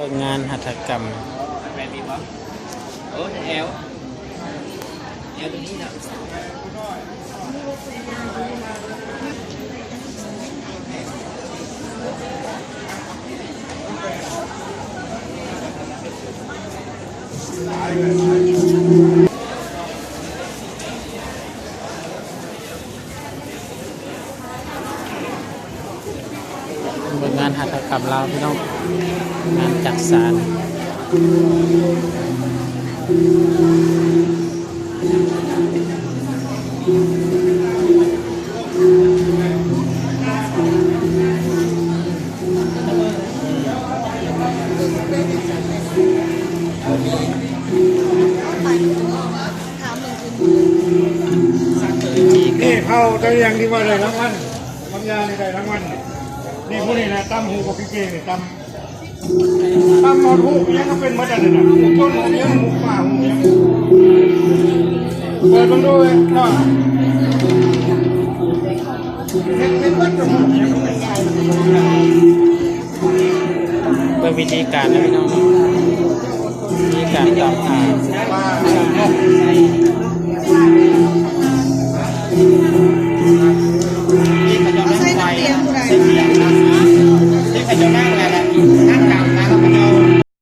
บิ่งงานหัตถกรรมแบรนด์มีมั้งเออแอลตัวนี้นะเบิ่งงานหัตถกรรมเราพี่น้องงานจักสานนี่เขาตัวอย่างที่ว่าได้รางวัลน้ำยาในได้รางวัลนี่พวกนี้นะตั้มหูกับพี่เก่งนี่ตั้มหมดหูยังก็เป็นมาจากไหนนะหูต้นหูยังหูฝ่าหูยังเปิดมาดูเลยก็เป็นวัดหูยังก็เป็นเพื่อวิธีการนะพี่น้องวิธีการตามหา ว่า